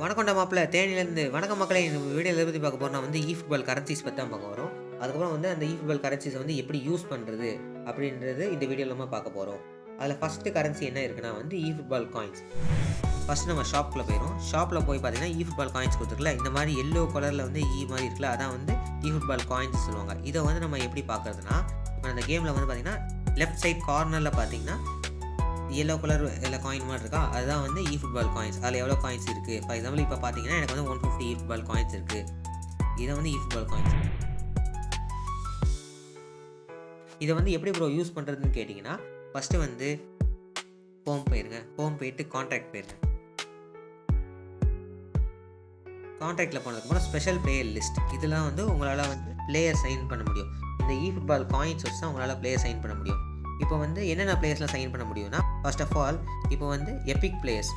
வணக்கம்டா மாப்பிள்ள தேனியிலேருந்து வணக்கம் மக்களே. இந்த வீடியோவில் பற்றி பார்க்க போகிறோம். வந்து ஃபுட்பால் கரன்சிஸ் பற்றி தான் பார்க்க போகிறோம். அதுக்கப்புறம் வந்து அந்த ஃபுட்பால் கரன்சிஸை வந்து எப்படி யூஸ் பண்ணுறது அப்படின்றது இந்த வீடியோவில் நம்ம பார்க்க போகிறோம். அதில் ஃபஸ்ட்டு கரன்சி என்ன இருக்குன்னா வந்து ஃபுட்பால் காயின்ஸ். ஃபஸ்ட்டு நம்ம ஷாப்பில் போயிடும். ஷாப்பில் போய் பார்த்தீங்கன்னா ஃபுட்பால் காயின்ஸ் கொடுத்துருக்குல, இந்த மாதிரி எல்லோ கலரில் வந்து மாதிரி இருக்குல்ல, அதான் வந்து ஃபுட்பால் காயின்ஸ் சொல்லுவாங்க. இதை வந்து நம்ம எப்படி பார்க்குறதுனா, இப்போ அந்த கேமில் வந்து பார்த்திங்கன்னா லெஃப்ட் சைட் கார்னரில் பார்த்தீங்கன்னா எல்லோ கலர் எல்லாம் காயின் மாதிரி இருக்கா, அதுதான் வந்து ஃபுட்பால் காயின்ஸ். அதில் எவ்வளோ காயின்ஸ் இருக்குது. ஃபார் எக்ஸாம்பிள் இப்போ பார்த்தீங்கன்னா எனக்கு வந்து 150 ஃபுட்பால் காயின்ஸ் இருக்குது. இதை வந்து ஃபுட்பால் காயின்ஸ். இதை வந்து எப்படி ப்ரோ யூஸ் பண்ணுறதுன்னு கேட்டிங்கன்னா, ஃபஸ்ட்டு வந்து ஹோம் போயிருங்க. ஹோம் போயிட்டு கான்ட்ராக்ட் போயிருங்க. கான்ட்ராக்டில் போனதுக்கப்புறம் ஸ்பெஷல் பிளேயர் லிஸ்ட், இதெல்லாம் வந்து உங்களால் வந்து பிளேயர் சைன் பண்ண முடியும். இந்த ஃபுட்பால் காயின்ஸ் வச்சு தான் உங்களால் பிளேயர் சைன் பண்ண முடியும். இப்போ வந்து என்னென்ன பிளேயர்ஸ்லாம் சைன் பண்ண முடியும்னா, ஃபர்ஸ்ட் ஆஃப் ஆல் இப்போ வந்து epic players,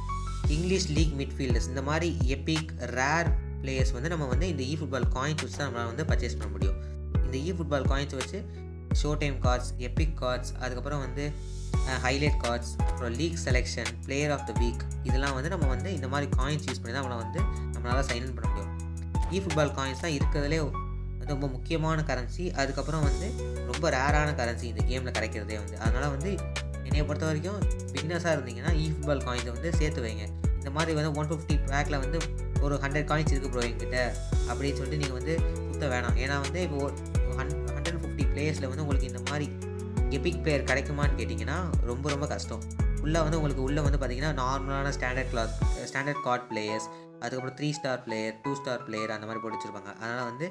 English league midfielders, இந்த மாதிரி எபிக் ரேர் பிளேயர்ஸ் வந்து நம்ம வந்து இந்த ஃபுட்பால் காயின்ஸ் வச்சு தான் நம்மளால் வந்து பர்ச்சேஸ் பண்ண முடியும். இந்த ஃபுட்பால் காயின்ஸ் வச்சு show time cards, epic cards, அதுக்கப்புறம் வந்து ஹைலைட் கார்ட்ஸ், அப்புறம் league selection, player of the week, இதெல்லாம் வந்து நம்ம வந்து இந்த மாதிரி காயின்ஸ் யூஸ் பண்ணி தான் நம்மளால் சைன் பண்ண முடியும். ஃபுட்பால் காயின்ஸ் தான் இருக்கிறதுலே ரொம்ப முக்கியமான கரன்சி. அதுக்கப்புறம் வந்து ரொம்ப ரேரான கரன்சி இந்த கேமில் கிடைக்கிறதே வந்து. அதனால் வந்து என்னையை பொறுத்த வரைக்கும் பிகினர்ஸாக இருந்தீங்கன்னா ஃபுட்பால் காயின்ஸை வந்து சேர்த்து வைங்க. இந்த மாதிரி வந்து 150 பேக்கில் வந்து ஒரு 100 காயின்ஸ் இருக்குது ப்ரோ என்கிட்ட அப்படின்னு சொல்லிட்டு நீங்கள் வந்து சுத்த வேணாம். ஏன்னா வந்து இப்போ 150 பிளேயர்ஸில் வந்து உங்களுக்கு இந்த மாதிரி எபிக் பிளேயர் கிடைக்குமான்னு கேட்டிங்கன்னா ரொம்ப ரொம்ப கஷ்டம். ஃபுல்லாக வந்து உங்களுக்கு உள்ளே வந்து பார்த்திங்கன்னா நார்மலான ஸ்டாண்டர்ட் கார்ட் பிளேயர்ஸ், அதுக்கப்புறம் 3 ஸ்டார் பிளேயர், 2 ஸ்டார் பிளேயர், அந்த மாதிரி போட்டு வச்சுருப்பாங்க. அதனால் வந்து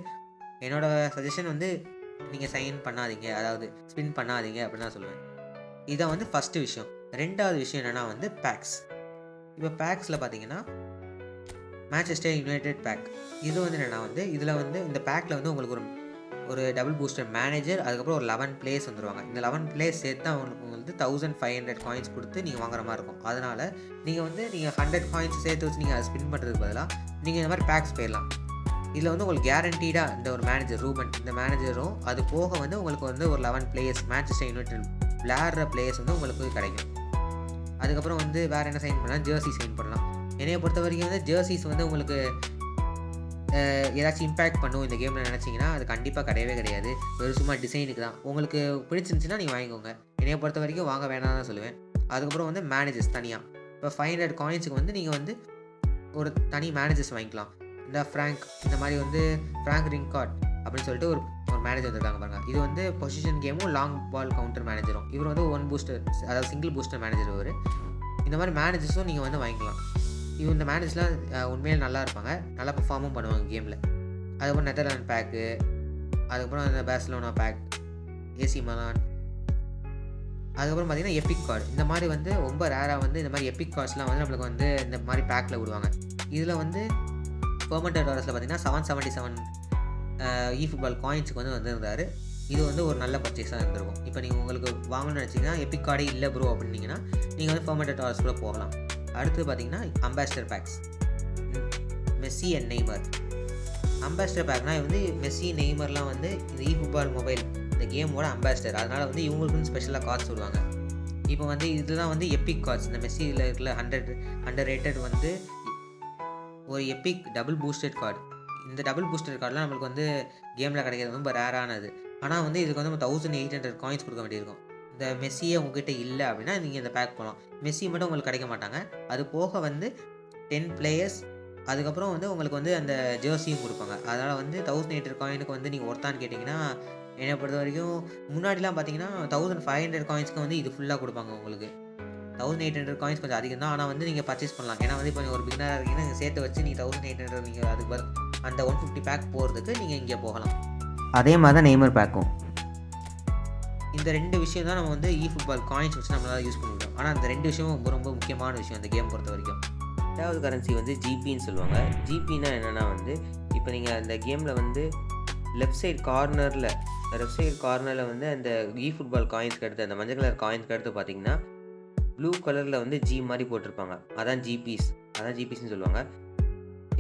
என்னோடய சஜஷன் வந்து நீங்கள் சைன் பண்ணாதீங்க, அதாவது ஸ்பின் பண்ணாதீங்க அப்படின்னு நான் சொல்லுவேன். இதான் வந்து ஃபஸ்ட்டு விஷயம். ரெண்டாவது விஷயம் என்னென்னா வந்து பேக்ஸ். இப்போ பேக்ஸில் பார்த்தீங்கன்னா மேன்செஸ்டர் யுனைடெட் பேக், இது வந்து என்னென்னா வந்து இதில் வந்து இந்த பேக்கில் வந்து உங்களுக்கு ஒரு டபுள் பூஸ்டர் மேனேஜர், அதுக்கப்புறம் ஒரு 11 பிளேயர்ஸ் வந்துடுவாங்க. இந்த 11 பிளேயர்ஸ் சேர்த்து தான் உங்களுக்கு வந்து 1500 காயின்ஸ் கொடுத்து நீங்கள் வாங்குற மாதிரி இருக்கும். அதனால் நீங்கள் 100 காயின்ஸ் சேர்த்து வச்சு நீங்கள் அதை ஸ்பின் பண்ணுறதுக்கு பதிலாக நீங்கள் இந்த மாதிரி பேக்ஸ் போயிடலாம். இதில் வந்து உங்களுக்கு கேரண்டீடாக இந்த ஒரு மேனேஜர் ரூபன், இந்த மேனேஜரும் அது போக வந்து உங்களுக்கு வந்து ஒரு 11 பிளேயர்ஸ் மேன்செஸ்டர் யுனைடெட் விளையாடுற பிளேயர்ஸ் வந்து உங்களுக்கு கிடைக்கும். அதுக்கப்புறம் வந்து வேறு என்ன சைன் பண்ணலாம், ஜெர்சி சைன் பண்ணலாம். என்னையை பொறுத்த வரைக்கும் வந்து ஜெர்சிஸ் வந்து உங்களுக்கு ஏதாச்சும் இம்பேக்ட் பண்ணும் இந்த கேமில் நினச்சிங்கன்னா அது கண்டிப்பாக கிடையவே கிடையாது. ஒரு சும்மா டிசைனுக்கு தான். உங்களுக்கு பிடிச்சிருந்துச்சுன்னா நீங்கள் வாங்கிக்கோங்க. என்னையை பொறுத்த வரைக்கும் வாங்க வேணாம் தான் சொல்லுவேன். அதுக்கப்புறம் வந்து மேனேஜர்ஸ் தனியாக இப்போ 500 காயின்ஸுக்கு வந்து நீங்கள் வந்து ஒரு தனி மேனேஜர்ஸ் வாங்கிக்கலாம். இந்த ஃப்ராங்க், இந்த மாதிரி வந்து ஃப்ராங்க் ரிங்கார்ட் அப்படின்னு சொல்லிட்டு ஒரு மேனேஜர் வந்துருக்காங்க பாருங்கள். இது வந்து பொசிஷன் கேமும் லாங் பால் கவுண்டர் மேனேஜரும். இவர் வந்து 1 பூஸ்டர், அதாவது சிங்கிள் பூஸ்டர் மேனேஜர் இவர். இந்த மாதிரி மேனேஜர்ஸும் நீங்கள் வந்து வாங்கிக்கலாம். இந்த மேனேஜர்ஸ்லாம் உண்மையில் நல்லா இருப்பாங்க, நல்லா பெர்ஃபார்மும் பண்ணுவாங்க கேமில். அதுக்கப்புறம் நெதர்லாண்ட் பேக்கு, அதுக்கப்புறம் அந்த பார்சிலோனா பேக், ஏசி மிலான், அதுக்கப்புறம் பார்த்திங்கன்னா எபிக் கார்டு. இந்த மாதிரி வந்து ரொம்ப ரேராக வந்து இந்த மாதிரி எபிக் கார்ட்ஸ்லாம் வந்து நம்மளுக்கு வந்து இந்த மாதிரி பேக்கில் விடுவாங்க. இதில் வந்து பெர்மனன்ட் டாலர்ஸில் பார்த்தீங்கன்னா 777 ஃபுட்பால் காயின்ஸுக்கு வந்து வந்திருந்தார். இது வந்து ஒரு நல்ல பர்ச்சேஸாக இருந்திருக்கும். இப்போ நீங்கள் உங்களுக்கு வாங்கணும்னு நினச்சிங்கன்னா எபிக் கார்டே இல்லை ப்ரோ அப்படின்னீங்கன்னா நீங்கள் வந்து பெர்மனன்ட் டாலர்ஸ் கூட போகலாம். அடுத்து பார்த்தீங்கன்னா ambassador packs, Messi and Neymar. Ambassador பேக்னால் வந்து மெஸ்ஸி நெய்மர்லாம் வந்து இந்த ஃபுட்பால் மொபைல் இந்த கேமோட அம்பாசிடர். அதனால் வந்து இவங்களுக்குன்னு ஸ்பெஷலாக கார்ட்ஸ் விடுவாங்க. இப்போ வந்து இதுதான் வந்து எபிக் கார்ட்ஸ். இந்த மெஸ்ஸியில் இருக்கிற 100 ரேட்டட் வந்து ஒரு எபிக் டபுள் பூஸ்டட் கார்டு. இந்த டபுள் பூஸ்டட் கார்டெலாம் நம்மளுக்கு வந்து கேமில் கிடைக்கிறது ரொம்ப ரேரானது. ஆனால் வந்து இதுக்கு வந்து நம்ம 1800 காயின்ஸ் கொடுக்க வேண்டியிருக்கும். இந்த மெஸ்ஸியே உங்ககிட்ட இல்லை அப்படின்னா நீங்கள் இந்த பேக் போகலாம். மெஸ்ஸி மட்டும் உங்களுக்கு கிடைக்க மாட்டாங்க. அது போக வந்து 10 பிளேயர்ஸ், அதுக்கப்புறம் வந்து உங்களுக்கு வந்து அந்த ஜெர்சியும் கொடுப்பாங்க. அதனால் வந்து 1800 காயினுக்கு வந்து நீங்கள் ஒர்த்தான்னு கேட்டிங்கன்னா, என்னை பொறுத்த வரைக்கும் முன்னாடிலாம் பார்த்தீங்கன்னா 1500 காயின்ஸ்க்கு வந்து இது ஃபுல்லாக கொடுப்பாங்க உங்களுக்கு. 1800 காயின்ஸ் கொஞ்சம் அதிகம் தான். ஆனால் வந்து நீங்கள் பர்ச்சேஸ் பண்ணலாம். ஏன்னா வந்து இப்போ ஒரு பிகினராக இருக்கீங்கன்னா நீங்கள் சேர்த்து வச்சு நீங்கள் 1800 நீங்கள் அதுக்கு அந்த 150 பேக் போகிறதுக்கு நீங்கள் இங்கே போகலாம். அதே மாதிரி தான் நெய்மர் பேக்கும். இந்த 2 விஷயம் தான் நம்ம வந்து ஃபுட்பால் காயின்ஸ் வச்சு நம்மளால் யூஸ் பண்ண முடியும். ஆனால் அந்த 2 விஷயமும் ரொம்ப ரொம்ப முக்கியமான விஷயம் அந்த கேம் பொறுத்த வரைக்கும். ரெண்டாவது கரன்சி வந்து ஜிபின்னு சொல்லுவாங்க. ஜிபின்னா என்னென்னா வந்து இப்போ நீங்கள் அந்த கேமில் வந்து லெஃப்ட் சைட் கார்னரில் வந்து அந்த ஃபுட்பால் காயின்ஸ்க்கு அடுத்து அந்த மஞ்சள் கலர் காயின்ஸ்க்கு அடுத்து பார்த்தீங்கன்னா ப்ளூ கலரில் வந்து ஜி மாதிரி போட்டிருப்பாங்க. அதான் ஜிபிஸ்ன்னு சொல்லுவாங்க.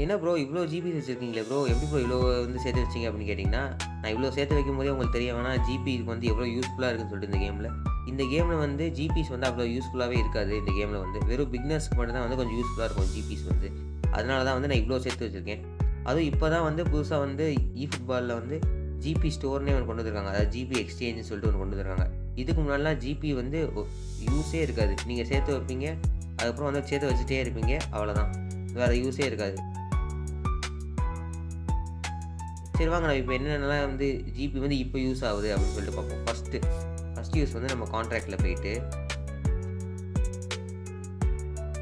என்ன ப்ரோ இவ்வளோ ஜிபிஸ் வச்சுருக்கீங்களே ப்ரோ, எப்படி ப்ரோ இவ்வளோ வந்து சேர்த்து வச்சிங்க அப்படின்னு கேட்டிங்கன்னா, நான் இவ்வளோ சேர்த்து வைக்கும் போதே உங்களுக்கு தெரிய வேணா ஜிபி இதுக்கு வந்து எவ்வளோ யூஸ்ஃபுல்லாக இருக்குன்னு சொல்லிட்டு இந்த கேமில் வந்து ஜிபிஸ் வந்து அவ்வளோ யூஸ்ஃபுல்லாகவே இருக்காது. இந்த கேமில் வந்து வெறும் பிகினர்ஸ்க்கு மட்டும் தான் வந்து கொஞ்சம் யூஸ்ஃபுல்லாக இருக்கும் ஜிபிஸ் வந்து. அதனால தான் வந்து நான் இவ்வளோ சேர்த்து வச்சுருக்கேன். அதுவும் இப்போ தான் வந்து புதுசா வந்து eFootballல வந்து ஜிபி ஸ்டோர்னே ஒண்ணு கொண்டு வந்திருக்காங்க. அதாவது ஜிபி எக்ஸ்சேஞ்சுன்னு சொல்லிட்டு ஒண்ணு கொண்டு வந்திருக்காங்க. இதுக்கு முன்னாடிலாம் ஜிபி வந்து யூஸே இருக்காது. நீங்க சேர்த்து வைப்பீங்க. அதுக்கப்புறம் வந்து சேர்த்து வச்சுட்டே இருப்பீங்க. அவ்வளோதான். வேற யூஸே இருக்காது. சரி வாங்க நம்ம இப்போ என்னென்னலாம் வந்து ஜிபி வந்து இப்போ யூஸ் ஆகுது அப்படின்னு சொல்லிட்டு பார்ப்போம். ஃபர்ஸ்ட் யூஸ் வந்து நம்ம கான்ட்ராக்ட்ல போயிட்டு,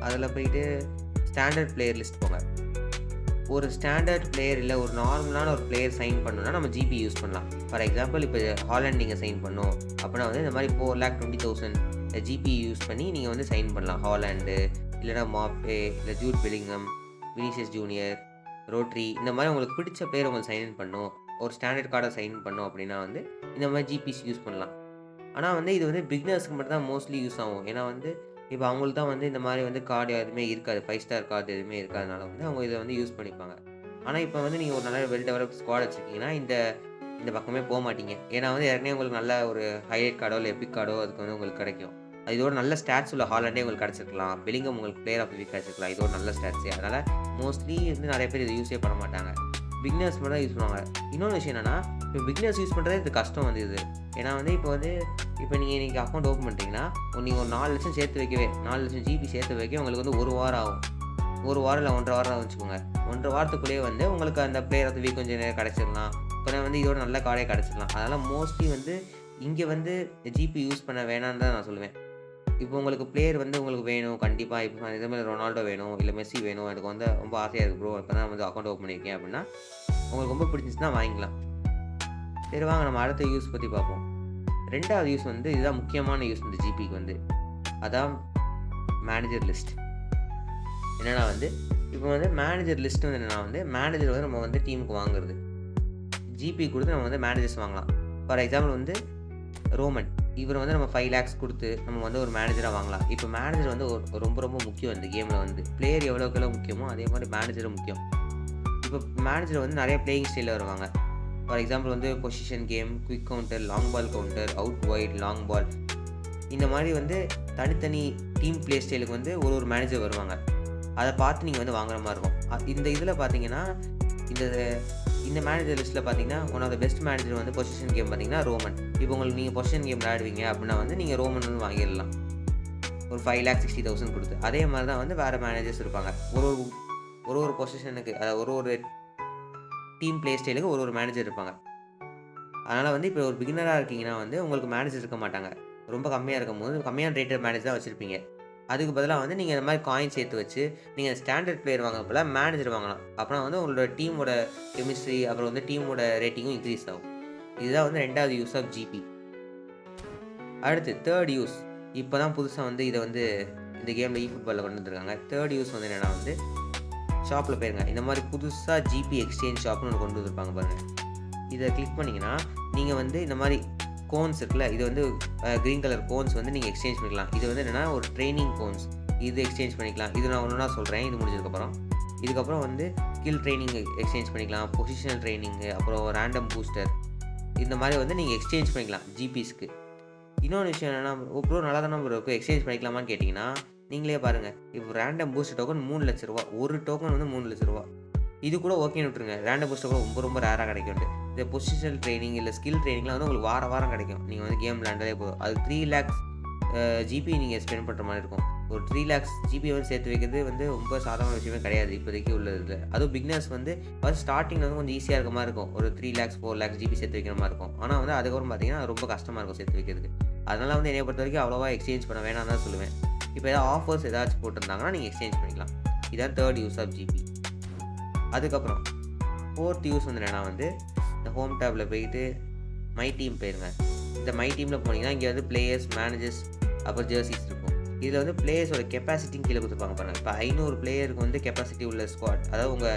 அதில போயிட்டு ஸ்டாண்டர்ட் பிளேயர் லிஸ்ட் போங்க. ஒரு ஸ்டாண்டர்ட் பிளேயர் இல்ல ஒரு நார்மலான ஒரு பிளேயர் சைன் பண்ணணும்னா நம்ம ஜிபி யூஸ் பண்ணலாம். ஃபார் எக்ஸாம்பிள் இப்போ ஹாலண்ட் நீங்க சைன் பண்ணணும் அப்படின்னா வந்து இந்த மாதிரி 4,20,000 ஜிபி யூஸ் பண்ணி நீங்க வந்து சைன் பண்ணலாம். ஹாலண்டு இல்லைனா மாப்பே இல்லை Jude Bellingham, Vinicius Junior, Rodri இந்த மாதிரி உங்களுக்கு பிடிச்ச பிளேயர் உங்களுக்கு சைன் பண்ணணும். ஒரு ஸ்டாண்டர்ட் கார்டை சைன் பண்ணணும் அப்படின்னா வந்து இந்த மாதிரி ஜிபிஸ் யூஸ் பண்ணலாம். ஆனால் வந்து இது வந்து பிகினர்ஸ்க்கு மட்டும் தான் மோஸ்ட்லி யூஸ் ஆகும். ஏன்னா வந்து இப்போ அவங்களுக்கு தான் வந்து இந்த மாதிரி வந்து கார்டு எதுவுமே இருக்காது. 5 ஸ்டார் கார்டு எதுவுமே இருக்காதனால வந்து அவங்க இதை வந்து யூஸ் பண்ணிப்பாங்க. ஆனால் இப்போ வந்து நீங்கள் ஒரு நல்ல வெல் டெவலப்ட் ஸ்குவாட் வச்சுருக்கீங்கன்னா இந்த பக்கமே போக மாட்டீங்க. ஏன்னா வந்து ஏற்கனவே உங்களுக்கு நல்ல ஒரு ஹைலைட் கார்டோ இல்லை எபிக் கார்டோ அதுக்கு வந்து உங்களுக்கு கிடைக்கும். இதோட நல்ல ஸ்டாட்ஸ் உள்ள ஹாலண்டே உங்களுக்கு கிடச்சிருக்கலாம். பெலிங்கம் உங்களுக்கு பிளேயர் ஆஃப் தி வீக் கிடச்சிருக்கலாம். இதோட நல்ல ஸ்டாட்ஸு. அதனால் மோஸ்ட்லி வந்து நிறைய பேர் இதை யூஸே பண்ண மாட்டாங்க. பிகினர்ஸ் மட்டும் தான் யூஸ் பண்ணுவாங்க. இன்னொரு விஷயம் என்னன்னா, இப்போ பிகினர்ஸ் யூஸ் பண்ணுறதே இது கஷ்டம் வந்து இது. ஏன்னா வந்து இப்போ நீங்கள் இன்றைக்கி அக்கௌண்ட் ஓப்பன் பண்ணுறீங்கன்னா நீங்கள் ஒரு 4 லட்சம் சேர்த்து வைக்கவே 4 லட்சம் ஜிபி சேர்த்து வைக்க உங்களுக்கு வந்து 1 வாரம் ஆகும். 1 வாரம் இல்லை 1.5 வாரம் வச்சுக்கோங்க. 1.5 வாரத்துக்குள்ளேயே வந்து உங்களுக்கு அந்த பிளேயர் ஆஃப் தி வீக் கொஞ்சம் நேரம் கிடச்சிடலாம். கொஞ்சம் வந்து இதோட நல்ல கார்டே கிடச்சிடலாம். அதனால் மோஸ்ட்லி வந்து இங்கே வந்து ஜிபி யூஸ் பண்ண வேணான்னு தான் நான் சொல்லுவேன். இப்போ உங்களுக்கு பிளேயர் வந்து உங்களுக்கு வேணும் கண்டிப்பாக. இப்போ இதே மாதிரி ரொனால்டோ வேணும் இல்லை மெஸ்ஸி வேணும், எனக்கு வந்து ரொம்ப ஆசையாக இருக்குது ப்ரோ, இப்போ தான் வந்து அக்கௌண்ட் ஓப்பன் பண்ணியிருக்கேன் அப்படின்னா உங்களுக்கு ரொம்ப பிடிச்சிச்சுன்னா வாங்கிக்கலாம். சரி வாங்க நம்ம அடுத்த யூஸ் பற்றி பார்ப்போம். 2வது யூஸ் வந்து இதுதான் முக்கியமான யூஸ் இந்த ஜிபிக்கு வந்து. அதான் மேனேஜர் லிஸ்ட். என்னென்னா வந்து இப்போ வந்து மேனேஜர் லிஸ்ட் வந்து என்னென்னா வந்து மேனேஜர் வந்து நம்ம வந்து டீமுக்கு வாங்குறது. ஜிபி கொடுத்து நம்ம வந்து மேனேஜர்ஸ் வாங்கலாம். ஃபார் எக்ஸாம்பிள் வந்து ரோமன் இவர் வந்து நம்ம 5 lakhs கொடுத்து நம்ம வந்து ஒரு மேனேஜராக வாங்கலாம். இப்போ மேனேஜர் வந்து ரொம்ப ரொம்ப முக்கியம் இந்த கேமில் வந்து. பிளேயர் எவ்வளோக்கெவ்வளோ முக்கியமோ அதே மாதிரி மேனேஜரும் முக்கியம். இப்போ மேனேஜர் வந்து நிறைய பிளேயிங் ஸ்டைலில் வருவாங்க. ஃபார் எக்ஸாம்பிள் வந்து possession game, quick counter, long ball counter, out wide, long ball, இந்த மாதிரி வந்து தனித்தனி டீம் பிளே ஸ்டைலுக்கு வந்து ஒரு மேனேஜர் வருவாங்க. அதை பார்த்து நீங்கள் வந்து வாங்குற மாதிரி இருக்கும். இந்த இதில் பார்த்தீங்கன்னா இந்த மேனேஜர் லிஸ்ட்டில் பார்த்தீங்கன்னா one of the best manager வந்து பொசிஷன் கேம் பார்த்தீங்கன்னா ரோமன். இப்போ உங்களுக்கு நீங்கள் பொசிஷன் கேம் விளையாடுவீங்க அப்படின்னா வந்து நீங்கள் ரோமன் வந்து வாங்கிடலாம் ஒரு 5,60,000 கொடுத்து. அதே மாதிரி தான் வந்து வேறு மேனேஜர்ஸ் இருப்பாங்க. ஒரு பொசிஷனுக்கு, அதாவது ஒரு டீம் பிளே ஸ்டைலுக்கு ஒரு மேனேஜர் இருப்பாங்க. அதனால் வந்து இப்போ ஒரு பிகினராக இருக்கீங்கன்னா வந்து உங்களுக்கு மேனேஜர் இருக்க மாட்டாங்க. ரொம்ப கம்மியாக இருக்கும்போது கம்மியான ரேட்டட் மேனேஜர் தான் வச்சுருப்பீங்க. அதுக்கு பதிலாக வந்து நீங்கள் இந்த மாதிரி காயின் சேர்த்து வச்சு நீங்கள் ஸ்டாண்டர்ட் பிளேயர் வாங்குறப்பல மேனேஜர் வாங்கலாம். அப்புறம் வந்து உங்களோட டீமோட கெமிஸ்ட்ரி அப்புறம் வந்து டீமோட ரேட்டிங்கும் இன்க்ரீஸ் ஆகும். இதுதான் வந்து 2வது யூஸ் ஆஃப் ஜிபி. அடுத்து 3rd யூஸ். இப்போ தான் புதுசாக வந்து இதை வந்து இந்த கேமில் eFootballல கொண்டு வந்துருக்காங்க. 3rd யூஸ் வந்து என்னென்னா வந்து ஷாப்பில் போயிருங்க. இந்த மாதிரி புதுசாக ஜிபி எக்ஸ்சேஞ்ச் ஷாப்னு ஒன்று கொண்டு வந்துருப்பாங்க பாருங்கள். இதை கிளிக் பண்ணிங்கன்னா நீங்கள் வந்து இந்த மாதிரி கோன்ஸ் இருக்குல்ல, இது வந்து க்ரீன் கலர் கோன்ஸ் வந்து நீங்கள் எக்ஸ்சேஞ்ச் பண்ணிக்கலாம். இது வந்து என்னென்னா ஒரு ட்ரைனிங் கோன்ஸ், இது எக்ஸ்சேஞ்ச் பண்ணிக்கலாம். இது நான் ஒன்றா சொல்கிறேன் இது முடிஞ்சதுக்கப்புறம். இதுக்கப்புறம் வந்து ஸ்கில் ட்ரைனிங் எக்ஸ்சேஞ்ச் பண்ணிக்கலாம், பொசிஷனல் ட்ரைனிங்கு, அப்புறம் ரேண்டம் பூஸ்டர், இந்த மாதிரி வந்து நீங்கள் எக்ஸ்சேஞ்ச் பண்ணிக்கலாம் ஜிபிஸ்க்கு. இன்னொரு விஷயம் என்னென்னா ப்ரோ நல்லா தானே ப்ரோ இருக்கும், எக்ஸ்சேஞ்ச் பண்ணிக்கலாமான்னு கேட்டிங்கன்னா நீங்களே பாருங்கள். இப்போ ரேண்டம் பூஸ்டர் டோக்கன் 3 லட்ச ரூபா, ஒரு டோக்கன் வந்து 3 லட்ச ரூபா. இது கூட ஓகேன்னு விட்டுருங்க. ரேண்டம் பூஸ்டர் கூட ரொம்ப ரொம்ப ரேராக கிடைக்கும். இந்த பொசிஷனல் ட்ரைனிங் இல்லை ஸ்கில் ட்ரைனிங்லாம் வந்து உங்களுக்கு வாரம் கிடைக்கும். நீங்கள் வந்து கேம் விளையாண்டாலே போதும். அது 3 lakhs ஜிபி நீங்கள் ஸ்பெண்ட் பண்ணுற மாதிரி இருக்கும். ஒரு 3 lakhs ஜிபி வந்து சேர்த்து வைக்கிறது வந்து ரொம்ப சாதாரண விஷயமே கிடையாது இப்போதைக்கு உள்ளது. அதுவும் பிகினர்ஸ் வந்து ஃபர்ஸ்ட் ஸ்டார்டிங்கில் வந்து கொஞ்சம் ஈஸியாக இருக்க மாதிரி இருக்கும். ஒரு 3 lakhs 4 lakhs ஜிபி சேர்த்து வைக்கிற மாதிரி இருக்கும். ஆனால் வந்து அதுக்கப்புறம் பார்த்தீங்கன்னா ரொம்ப கஷ்டமாக இருக்கும் சேர்த்து வைக்கிறதுக்கு. அதனால் வந்து என்னை பொறுத்த வரைக்கும் அவ்வளோவா எக்ஸ்சேஞ்ச் பண்ண வேணாம் தான் சொல்லுவேன். இப்போ ஏதாவது ஆஃபர்ஸ் ஏதாச்சும் போட்டிருந்தாங்கன்னா நீங்கள் எக்ஸ்சேஞ்ச் பண்ணிக்கலாம். இதான் 3rd யூஸ் ஆஃப் ஜிபி. அதுக்கப்புறம் 4th யூஸ் வந்து என்னென்னா வந்து இந்த ஹோம் டேப்பில் போயிட்டு மை டீம் போயிருங்க. இந்த மை டீமில் போனீங்கன்னா இங்கே வந்து பிளேயர்ஸ், மேனேஜர்ஸ், அப்புறம் ஜெர்சிஸ் இருக்கும். இதில் வந்து பிளேயர்ஸோட கெப்பாசிட்டியும் கீழே கொடுத்துருப்பாங்க பாருங்கள். இப்போ 500 பிளேயருக்கு வந்து கெப்பாசிட்டி உள்ள ஸ்குவாட், அதாவது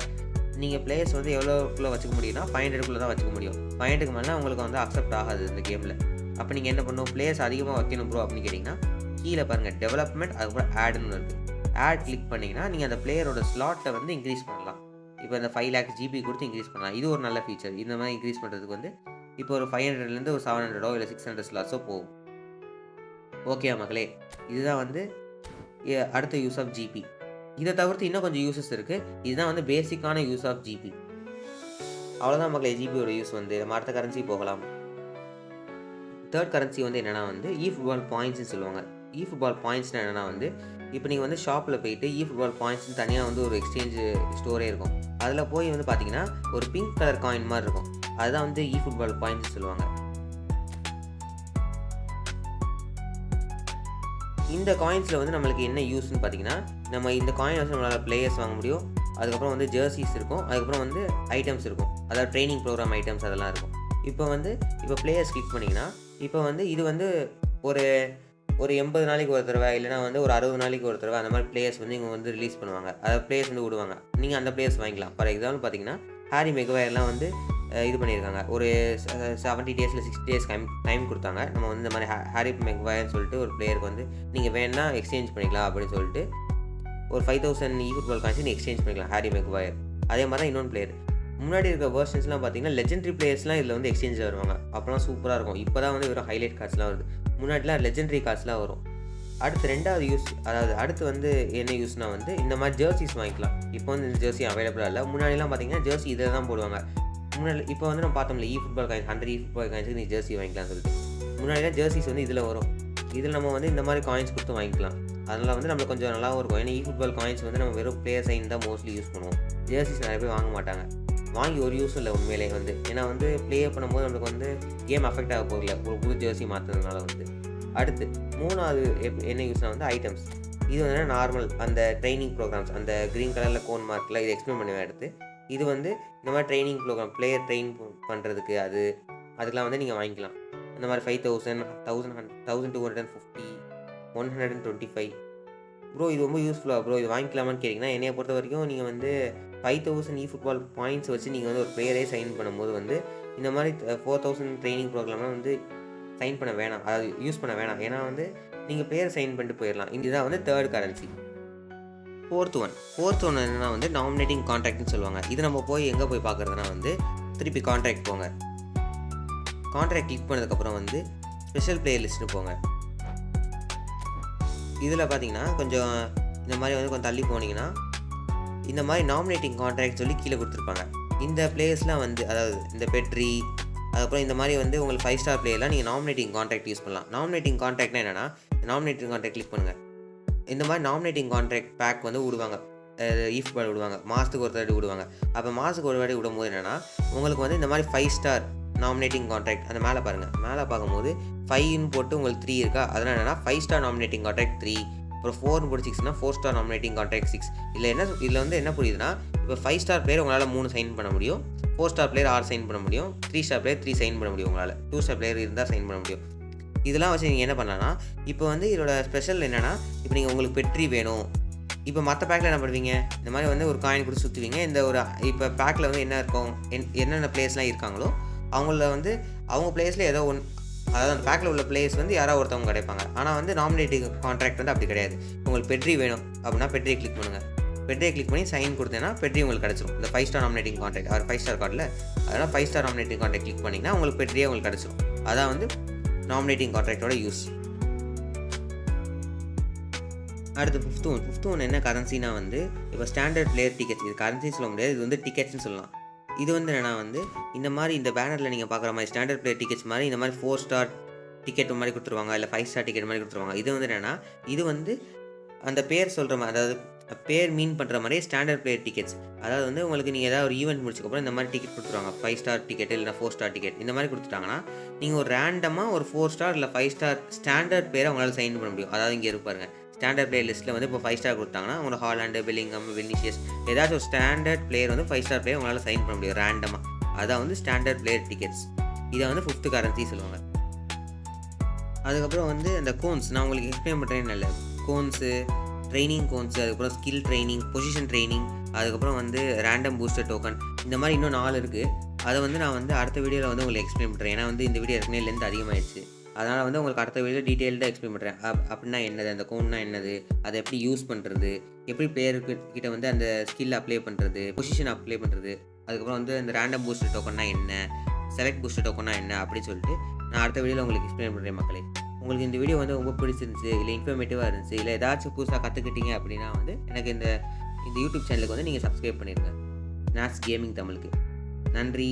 நீங்கள் பிளேயர்ஸ் வந்து எவ்வளோக்குள்ளே வச்சுக்க முடியும்னா 500க்குள்ளே தான் வச்சுக்க முடியும். 500க்கு மேலே உங்களுக்கு வந்து அக்செப்ட் ஆகாது இந்த கேமில். அப்போ நீங்கள் என்ன பண்ணணும், பிளேயர்ஸ் அதிகமாக வைக்கணும் ப்ரோ அப்படின்னு கேட்டிங்கன்னா கீழே பாருங்கள் டெவலப்மெண்ட், அதுக்கப்புறம் ஆடுன்னு இருக்குது. ஆட் கிளிக் பண்ணிங்கன்னா நீங்கள் அந்த பிளேயரோட ஸ்லாட்டை வந்து இன்க்ரீஸ் பண்ணலாம். இப்போ இந்த 5 lakhs ஜிபி கொடுத்து இன்க்ரீஸ் பண்ணலாம். இது ஒரு நல்ல ஃபீச்சர். இந்த மாதிரி இன்க்ரீஸ் பண்ணுறதுக்கு வந்து இப்போ ஒரு 500லேருந்து ஒரு 700 இல்லை 600 ஸ்லாட்ஸோ போகும். ஓகே மக்களே, இதுதான் வந்து அடுத்த யூஸ் ஆஃப் ஜிபி. இதை தவிர்த்து இன்னும் கொஞ்சம் யூசஸ் இருக்குது. இதுதான் வந்து பேசிக்கான யூஸ் ஆஃப் ஜிபி. அவ்வளோதான் மக்களே ஜிபியோட யூஸ் வந்து. நம்ம அடுத்த கரன்சி போகலாம். தேர்ட் கரன்சி வந்து என்னென்னா வந்து ஃபுட்பால் பாயிண்ட்ஸ்னு சொல்லுவாங்க. ஃபுட்பால் பாயிண்ட்ஸ்னால் என்னென்னா வந்து இப்போ நீங்கள் வந்து ஷாப்பில் போயிட்டு ஃபுட்பால் பாயிண்ட்ஸ்னு தனியாக வந்து ஒரு எக்ஸ்சேஞ்சு ஸ்டோரே இருக்கும். அதில் போய் வந்து பார்த்தீங்கன்னா ஒரு பிங்க் கலர் காயின் மாதிரி இருக்கும். அதுதான் வந்து ஃபுட்பால் பாயிண்ட்ஸ் சொல்லுவாங்க. இந்த காயின்ஸில் வந்து நம்மளுக்கு என்ன யூஸ்ன்னு பார்த்தீங்கன்னா, நம்ம இந்த காயின் வச்சு நம்மளால் பிளேயர்ஸ் வாங்க முடியும். அதுக்கப்புறம் வந்து ஜெர்சிஸ் இருக்கும். அதுக்கப்புறம் வந்து ஐட்டம்ஸ் இருக்கும். அதாவது ட்ரைனிங் ப்ரோக்ராம் ஐட்டம்ஸ் அதெல்லாம் இருக்கும். இப்போ பிளேயர்ஸ் கிளிக் பண்ணிங்கன்னா, இப்போ வந்து இது வந்து ஒரு ஒரு 80 நாளைக்கு ஒரு தடவை, இல்லைனா வந்து ஒரு 60 நாளைக்கு ஒரு தடவை அந்த மாதிரி பிளேயர்ஸ் வந்து இவங்க வந்து ரிலீஸ் பண்ணுவாங்க. அதாவது பிளேயர்ஸ் வந்து விடுவாங்க. நீங்கள் அந்த பிளேயர்ஸ் வாங்கிக்கலாம். ஃபார் எக்ஸாம்பிள் பார்த்தீங்கன்னா, ஹாரி மெகுவயர்லாம் வந்து இது பண்ணியிருக்காங்க. ஒரு 70 டேஸ் இல்லை 60 டேஸ் டைம் கொடுத்தாங்க. நம்ம வந்து இந்த மாதிரி ஹாரி மெகுவயர்னு சொல்லிட்டு ஒரு பிளேயருக்கு வந்து நீங்கள் வேணுன்னா எக்ஸ்சேஞ்ச் பண்ணிக்கலாம் அப்படின்னு சொல்லிட்டு ஒரு 5000 ஃபுட்பால் காயின்ஸ் எக்ஸ்சேஞ்ச் பண்ணிக்கலாம் ஹாரி மெகுவயர். அதே மாதிரி தான் இன்னொன்று பிளேயர். முன்னாடி இருக்க வெர்ஷன்ஸ்லாம் பார்த்தீங்கன்னா லெஜெண்டரி பிளேயர்ஸ்லாம் இதில் வந்து எக்ஸ்சேஞ்சில் வருவாங்க. அப்போலாம் சூப்பராக இருக்கும். இப்போ தான் வந்து வெறும் ஹைலைட் கார்ட்ஸ்லாம் வருது. முன்னாடிலாம் லெஜெண்டரி கார்ட்ஸ்லாம் வரும். அடுத்து ரெண்டாவது யூஸ், அதாவது அடுத்து வந்து என்ன யூஸ்னால் வந்து இந்த மாதிரி ஜெர்சிஸ் வாங்கிக்கலாம். இப்போ வந்து இந்த ஜெர்சி அவைலபிளாக இல்லை. முன்னாடிலாம் பார்த்தீங்கன்னா ஜெர்சி இதில் தான் போடுவாங்க. இப்போ வந்து நம்ம பார்த்தோம்ல ஃபுட்பால் காயின்ஸ் 100 ஃபுட்பால் காயின்ஸுக்கு நீ ஜெர்சி வாங்கிக்கலாம்னு சொல்லிட்டு. முன்னாடிலாம் ஜெர்சிஸ் வந்து இதில் வரும். இதில் நம்ம வந்து இந்த மாதிரி காயின்ஸ் கொடுத்து வாங்கிக்கலாம். அதனால் வந்து நம்மளுக்கு கொஞ்சம் நல்லாவும் இருக்கும். ஏன்னா ஃபுட்பால் காயின்ஸ் வந்து நம்ம வெறும் பிளேயர் சைன் தான் மோஸ்ட்லி யூஸ் பண்ணுவோம். ஜெர்சிஸ் நிறைய பேர் வாங்க மாட்டாங்க. வாங்கி ஒரு யூஸும் இல்லை உண்மையிலே வந்து. ஏன்னா வந்து ப்ளே பண்ணும்போது நம்மளுக்கு வந்து கேம் அஃபெக்ட் ஆக போகல ஒரு புது ஜெர்சி மாற்றுறதுனால வந்து. அடுத்து மூணாவது என்ன யூஸ்னால் வந்து ஐட்டம்ஸ். இது வந்து நார்மல் அந்த ட்ரைனிங் ப்ரோக்ராம்ஸ், அந்த க்ரீன் கலரில் கோன் மார்க்கில் இது எக்ஸ்பிளைன் பண்ணுவேன் எடுத்து. இது வந்து இந்த மாதிரி ட்ரைனிங் ப்ரோக்ராம் பிளேயர் ட்ரெயின் பண்ணுறதுக்கு அதுக்கெலாம் வந்து நீங்கள் வாங்கிக்கலாம். இந்த மாதிரி 5000, 1250, 125. ப்ரோ இது ரொம்ப யூஸ்ஃபுல்லாக ப்ரோ இது வாங்கிக்கலாமான்னு கேட்டிங்கன்னா, என்னையை பொறுத்த வரைக்கும் நீங்கள் வந்து 5000 ஃபுட்பால் பாயிண்ட்ஸ் வச்சு நீங்கள் வந்து ஒரு பிளேயரே சைன் பண்ணும்போது வந்து இந்த மாதிரி 4000 ட்ரைனிங் ப்ரோக்ராம்லாம் வந்து சைன் பண்ண வேணாம், அதாவது யூஸ் பண்ண வேணாம். ஏன்னா வந்து நீங்கள் பிளேயர் சைன் பண்ணிட்டு போயிடலாம். இதுதான் வந்து தேர்ட் கரன்சி. ஃபோர்த் ஒன் என்னென்னா வந்து நாமினேட்டிங் கான்ட்ராக்ட்னு சொல்லுவாங்க. இது நம்ம போய் எங்கே போய் பார்க்குறதுனா வந்து திருப்பி கான்ட்ராக்ட் போங்க. கான்ட்ராக்ட் கிளிக் பண்ணதுக்கப்புறம் வந்து ஸ்பெஷல் பிளேயர் லிஸ்ட்டு போங்க. இதில் பார்த்தீங்கன்னா கொஞ்சம் இந்த மாதிரி வந்து கொஞ்சம் தள்ளி போனீங்கன்னா இந்த மாதிரி நாமினேட்டிங் கான்ட்ராக்ட் சொல்லி கீழே கொடுத்துருப்பாங்க. இந்த பிளேயர்ஸ்லாம் வந்து அதாவது இந்த பெட்ரி, அதுக்கப்புறம் இந்த மாதிரி வந்து உங்களுக்கு 5 ஸ்டார் பிளேயர்லாம் நீங்கள் நாமினேட்டிங் கான்ட்ராக்ட் யூஸ் பண்ணலாம். நாமினேட்டிங் கான்ட்ராக்ட்னா என்னென்னா, நாமினேட்டிங் கான்ட்ராக்ட் கிளிக் பண்ணுங்கள். இந்த மாதிரி நாமினேட்டிங் கான்ட்ராக்ட் பேக் வந்து விடுவாங்க. ஃபுட்பால் விடுவாங்க. மாதத்துக்கு ஒரு தடவை விடுவாங்க. அப்போ மாதத்துக்கு ஒரு வாட்டி விடும்போது என்னென்னா உங்களுக்கு வந்து இந்த மாதிரி 5 ஸ்டார் நாமினேட்டிங் கான்ட்ராக்ட் அந்த மேலே பாருங்கள். மேலே பார்க்கும்போது 5ன்னு போட்டு உங்களுக்கு 3 இருக்கா. அதனால் என்னென்னா 5 ஸ்டார் நாமினேட்டிங் கான்ட்ராக்ட் 3, அப்புறம் 4ன்னு போட்டு 6னா 4 ஸ்டார் நாமினேட்டிங் கான்ட்ராக்ட் 6. இதில் வந்து என்ன புரியுதுன்னா, இப்போ 5 ஸ்டார் பிளேயர் உங்களால் 3 சைன் பண்ண முடியும், 4 ஸ்டார் பிளேயர் 6 சைன் பண்ண முடியும், 3 ஸ்டார் பிளேயர் 3 சைன் பண்ண முடியும் உங்களால், 2 ஸ்டார் பிளேயர் இருந்தால் சைன் பண்ண முடியும். இதெல்லாம் வச்சு நீங்கள் என்ன பண்ணலான்னா, இப்போ வந்து இதோட ஸ்பெஷல் என்னென்னா, இப்போ நீங்கள் உங்களுக்கு பெட்ரி வேணும். இப்போ மற்ற பேக்கில் என்ன பண்ணுவீங்க, இந்த மாதிரி வந்து ஒரு காயின் கொடுத்து சுற்றுவீங்க. இந்த ஒரு இப்போ பேக்கில் வந்து என்ன இருக்கும், என்னென்ன பிளேயர்ஸ்லாம் இருக்காங்களோ அவங்கள வந்து அவங்க பிளேயர்ஸில் ஏதோ ஒன்று, அதாவது அந்த பேக்கில் உள்ள பிளேயர்ஸ் வந்து யாராவது ஒருத்தவங்க கிடைப்பாங்க. ஆனால் வந்து நாமினேட்டிங் கான்ட்ராக்ட் வந்து அப்படி கிடையாது. உங்களுக்கு பெட்ரி வேணும் அப்படின்னா பெட்ரியை கிளிக் பண்ணுங்கள். பெட்ரியை கிளிக் பண்ணி சைன் கொடுத்தேன்னா பெட்ரி உங்களுக்கு கிடச்சிரும். இந்த 5 ஸ்டார் நாமினேட்டிங் கான்ட்ராக்ட், அவர் 5 ஸ்டார் கார்டில் அதனால் 5 ஸ்டார் நாமினேட்டிங் கான்ட்ராக்ட் கிளிக் பண்ணிங்கன்னா உங்களுக்கு பெட்ரியே உங்களுக்கு கிடச்சிரும். அதான் வந்து நாமினேட்டிங் கான்ட்ராக்டோட யூஸ். அடுத்து ஃபிஃப்த் ஒன் என்ன கரன்சினா வந்து இப்போ ஸ்டாண்டர்ட் பிளேயர் டிக்கெட்ஸ். இது கரன்சி சொல்ல முடியாது, இது வந்து டிக்கெட்ஸ்னு சொல்லலாம். இது வந்து என்னென்னா வந்து இந்த மாதிரி இந்த பேனரில் நீங்கள் பார்க்குற மாதிரி ஸ்டாண்டர்ட் பிளேயர் டிக்கெட்ஸ் மாதிரி இந்த மாதிரி 4 ஸ்டார் டிக்கெட் மாதிரி கொடுத்துருவாங்க, இல்லை 5 ஸ்டார் டிக்கெட் மாதிரி கொடுத்துருவாங்க. இது வந்து என்னென்னா, இது வந்து அந்த பேர் சொல்கிற மாதிரி, அதாவது பேர் மீன் பண்ணுற மாதிரி ஸ்டாண்டர்ட் பிளேயர் டிக்கெட்ஸ். அதாவது வந்து உங்களுக்கு நீங்கள் ஏதாவது ஒரு ஈவெண்ட் முடிச்சக்கப்புறம் இந்த மாதிரி டிக்கெட் கொடுத்துருவாங்க. 5 ஸ்டார் டிக்கெட் இல்லைனா 4 ஸ்டார் டிக்கெட் இந்த மாதிரி கொடுத்துட்டாங்கன்னா நீங்கள் ஒரு ரேண்டமாக ஒரு 4 ஸ்டார் இல்லை 5 ஸ்டார் ஸ்டாண்டர்ட் பேரை உங்களால் சைன் பண்ண முடியும். அதாவது இங்கே இருப்பாருங்க ஸ்டாண்டர்ட் பிளேயர் லிஸ்ட்டில் வந்து இப்போ 5 ஸ்டார் கொடுத்தாங்கன்னா உங்களோட ஹாலாண்டு, பெல்லிங்கம், வினிஷியஸ் ஏதாச்சும் ஒரு ஸ்டாண்டர்ட் பிளேயர் வந்து 5 ஸ்டார் பிளேயர் உங்களால் சைன் பண்ண முடியும் ரேண்டமாக. அதான் வந்து ஸ்டாண்டர்ட் பிளேயர் டிக்கெட்ஸ். இதை வந்து 5th கரன்சி சொல்லுவாங்க. அதுக்கப்புறம் வந்து அந்த கோன்ஸ் நான் உங்களுக்கு எக்ஸ்பிளைன் பண்ணுறேன்னு இல்லை. கோன்ஸு, ட்ரைனிங் கோன்ஸு, அதுக்கப்புறம் ஸ்கில் ட்ரைனிங், பொசிஷன் ட்ரைனிங், அதுக்கப்புறம் வந்து ரேண்டம் பூஸ்டர் டோக்கன், இந்த மாதிரி இன்னும் 4 இருக்குது. அதை வந்து நான் வந்து அடுத்த வீடியோவில் வந்து உங்களுக்கு எக்ஸ்பிளைன் பண்ணுறேன். ஏன்னா வந்து இந்த வீடியோ ஏற்கனவே லென்த் அதிகமாகிடுச்சு. அதனால் வந்து உங்களுக்கு அடுத்த வீடியோ டீட்டெயில்டாக எக்ஸ்பிளைன் பண்ணுறேன். அப்படின்னா என்னது, அந்த கோன்னா என்னது, அதை எப்படி யூஸ் பண்ணுறது, எப்படி பிளேயர்கிட்ட வந்து அந்த ஸ்கில் அப்ளை பண்ணுறது, பொசிஷன் அப்ளை பண்ணுறது, அதுக்கப்புறம் வந்து அந்த ரேண்டம் பூஸ்டர் டோக்கன்னா என்ன, செலக்ட் பூஸ்டர் டோக்கன்னா என்ன அப்படின்னு சொல்லிட்டு நான் அடுத்த வீடியோவில் உங்களுக்கு எக்ஸ்பிளைன் பண்ணுறேன் மக்களே. உங்களுக்கு இந்த வீடியோ வந்து ரொம்ப பிடிச்சிருந்துச்சு, இல்லை இன்ஃபர்மேட்டிவாக இருந்துச்சு, இல்லை ஏதாச்சும் புதுசாக கற்றுக்கிட்டீங்க அப்படின்னா வந்து எனக்கு இந்த இந்த யூடியூப் சேனலுக்கு வந்து நீங்கள் சப்ஸ்கிரைப் பண்ணிடுங்க. நாட்ஸ் கேமிங் தமிழுக்கு. நன்றி.